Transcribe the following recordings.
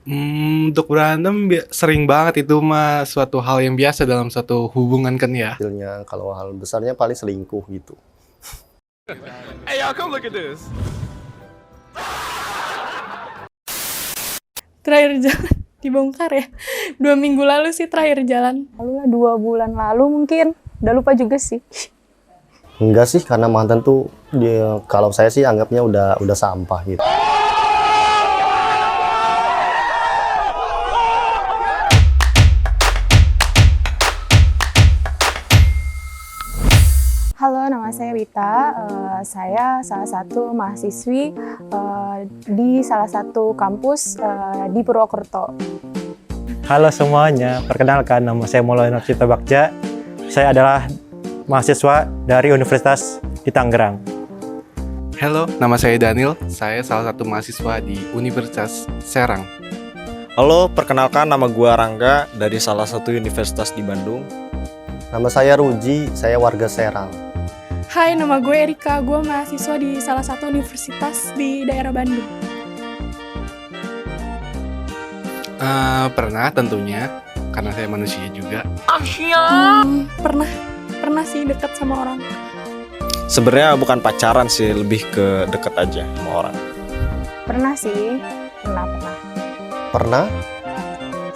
Untuk berantem sering banget itu mah suatu hal yang biasa dalam suatu hubungan kan ya. Kecilnya, kalau hal besarnya paling selingkuh gitu. Hey y'all, come look at this. Terakhir jalan dibongkar ya. 2 minggu lalu sih terakhir jalan. Lalu lah 2 bulan lalu mungkin. Udah lupa juga sih. Enggak sih, karena mantan tuh dia, kalau saya sih anggapnya udah sampah gitu. Halo, nama saya Wita. Saya salah satu mahasiswi di salah satu kampus di Purwokerto. Halo semuanya, perkenalkan nama saya Maulana Cipta Bagja. Saya adalah mahasiswa dari Universitas di Tangerang. Halo, nama saya Daniel. Saya salah satu mahasiswa di Universitas Serang. Halo, perkenalkan nama gua Rangga dari salah satu universitas di Bandung. Nama saya Ruji, saya warga Serang. Hai, nama gue Erika. Gue mahasiswa di salah satu universitas di daerah Bandung. Pernah tentunya, karena saya manusia juga. Pernah sih deket sama orang. Sebenarnya bukan pacaran sih, lebih ke deket aja sama orang. Pernah sih, pernah. Pernah?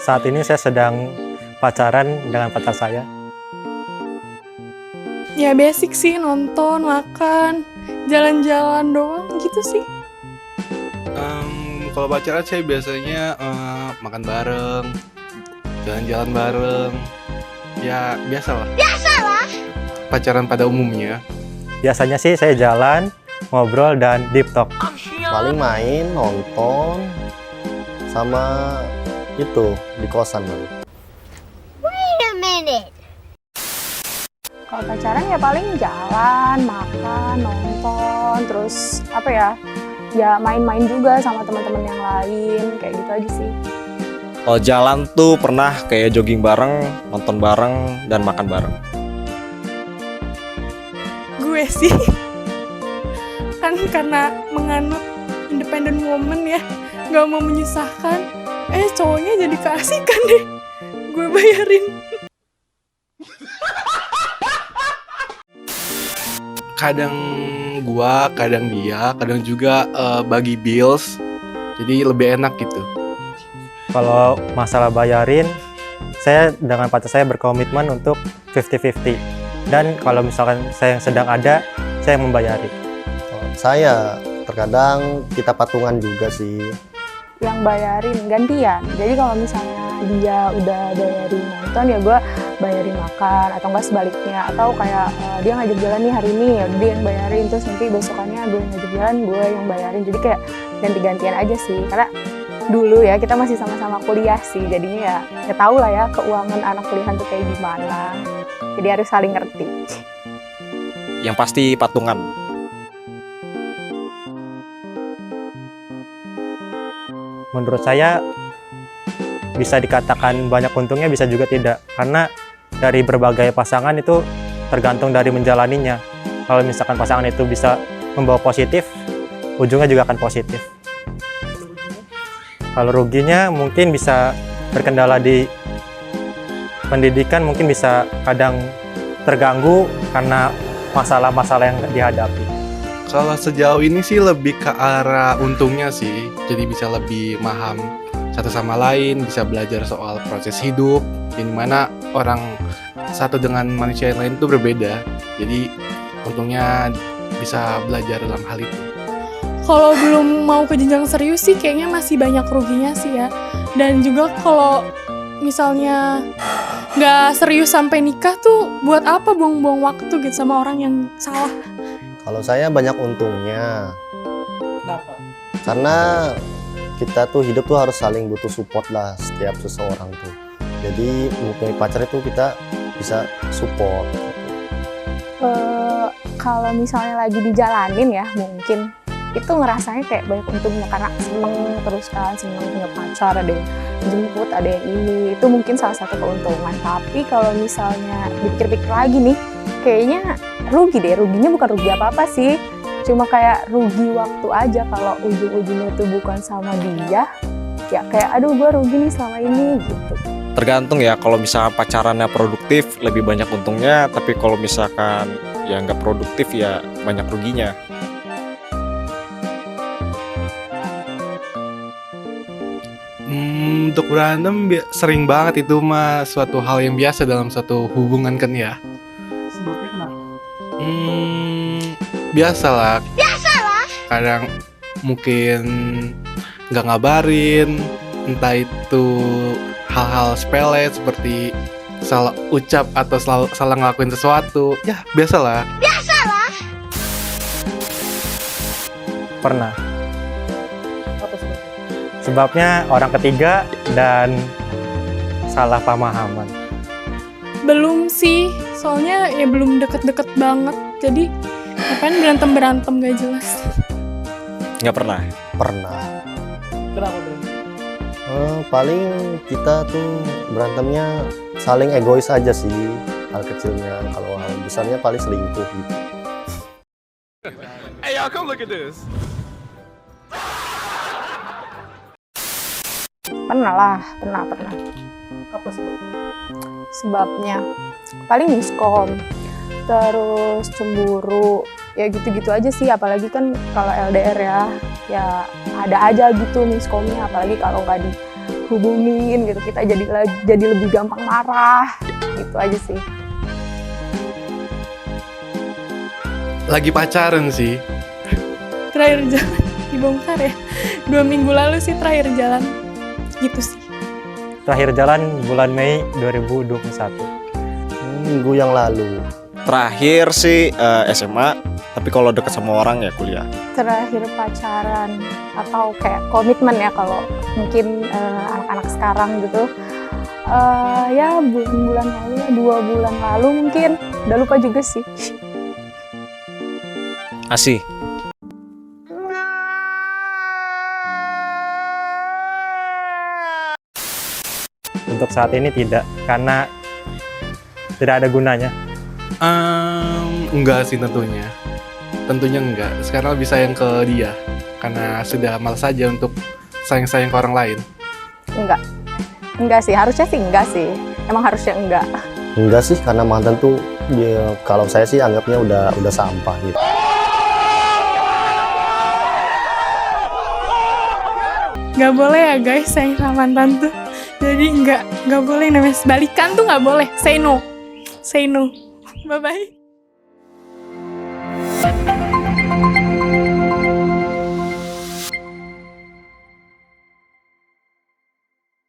Saat ini saya sedang pacaran dengan pacar saya. Ya basic sih, nonton, makan, jalan-jalan doang gitu sih. Kalau pacaran saya biasanya makan bareng, jalan-jalan bareng. Ya biasalah. Pacaran pada umumnya. Biasanya sih saya jalan, ngobrol, dan deep talk. Paling main, nonton, sama itu di kosan. Kalau pacaran ya paling jalan, makan, nonton, terus apa ya? Ya main-main juga sama teman-teman yang lain, kayak gitu aja sih. Kalau jalan tuh pernah kayak jogging bareng, nonton bareng, dan makan bareng. Gue sih kan karena menganut independent woman ya, nggak mau menyusahkan. Cowoknya jadi keasikan deh, gue bayarin. Kadang gua, kadang dia, kadang juga bagi bills. Jadi lebih enak gitu. Kalau masalah bayarin, saya dengan pacar saya berkomitmen untuk 50-50. Dan kalau misalkan saya yang sedang ada, saya yang membayari. Saya terkadang kita patungan juga sih. Yang bayarin gantian. Jadi kalau misalnya dia udah bayarin nonton ya gue bayarin makan, atau enggak sebaliknya, atau kayak dia ngajak jalan nih hari ini ya dia yang bayarin, terus nanti besokannya gue yang ngajak jalan, gue yang bayarin. Jadi kayak ganti-gantian aja sih, karena dulu ya kita masih sama-sama kuliah sih, jadinya ya tahu lah ya keuangan anak kuliahan tuh kayak gimana, jadi harus saling ngerti. Yang pasti patungan. Menurut saya bisa dikatakan banyak untungnya, bisa juga tidak. Karena dari berbagai pasangan itu tergantung dari menjalaninya. Kalau misalkan pasangan itu bisa membawa positif, ujungnya juga akan positif. Kalau ruginya mungkin bisa berkendala di pendidikan, mungkin bisa kadang terganggu karena masalah-masalah yang dihadapi. Kalau sejauh ini sih lebih ke arah untungnya sih. Jadi bisa lebih paham satu sama lain, bisa belajar soal proses hidup, yang dimana orang satu dengan manusia yang lain itu berbeda. Jadi untungnya bisa belajar dalam hal itu. Kalau belum mau ke jenjang serius sih kayaknya masih banyak ruginya sih ya. Dan juga kalau misalnya nggak serius sampai nikah tuh buat apa buang-buang waktu gitu sama orang yang salah. Kalau saya banyak untungnya. Kenapa? Karena kita tuh hidup tuh harus saling butuh support lah setiap seseorang tuh. Jadi mempunyai pacar itu kita bisa support. Kalau misalnya lagi dijalanin ya mungkin itu ngerasanya kayak banyak untungnya karena seneng terus kan, seneng punya pacar, ada yang jemput, ada yang ini, itu mungkin salah satu keuntungan. Tapi kalau misalnya dipikir-pikir lagi nih, kayaknya rugi deh. Ruginya bukan rugi apa-apa sih, cuma kayak rugi waktu aja. Kalau ujung-ujungnya tuh bukan sama dia, ya kayak aduh gue rugi nih selama ini gitu. Tergantung ya, kalau misalkan pacarannya produktif lebih banyak untungnya, tapi kalau misalkan ya nggak produktif ya banyak ruginya. Untuk berantem sering banget itu mah suatu hal yang biasa dalam suatu hubungan kan ya. Biasalah. Kadang mungkin nggak ngabarin, entah itu hal-hal sepele seperti salah ucap atau salah ngelakuin sesuatu. Ya biasalah. Pernah. Sebabnya orang ketiga dan salah pemahaman. Belum sih, soalnya ya belum deket-deket banget. Jadi ngapain berantem-berantem gak jelas. Nggak pernah. Pernah. Paling kita tuh berantemnya saling egois aja sih, hal kecilnya. Kalau hal besarnya paling selingkuh gitu. Hey, y'all, come look at this. Pernah. Apa sebabnya? Paling miskom, terus cemburu, ya gitu-gitu aja sih. Apalagi kan kalau LDR ya ada aja gitu miskomnya. Apalagi kalau nggak dihubungin gitu, kita jadi lebih gampang marah. Gitu aja sih. Lagi pacaran sih. Terakhir jalan dibongkar ya. 2 minggu lalu sih terakhir jalan. Gitu sih. Terakhir jalan bulan Mei 2021. Minggu yang lalu. Terakhir sih SMA, tapi kalau deket sama orang ya kuliah. Terakhir pacaran atau kayak komitmen ya kalau mungkin anak-anak sekarang gitu. Ya bulan lalu, 2 bulan lalu mungkin. Udah lupa juga sih. Asih. Untuk saat ini tidak, karena tidak ada gunanya. Enggak sih tentunya. Tentunya enggak. Sekarang lebih sayang ke dia karena sudah malas saja untuk sayang-sayang ke orang lain. Enggak sih, harusnya sih enggak sih. Emang harusnya enggak. Enggak sih, karena mantan tuh ya, kalau saya sih anggapnya udah sampah gitu. Gak boleh ya guys sayang sama mantan tuh. Jadi nggak boleh namanya balikan tuh nggak boleh. Say no. Bye bye.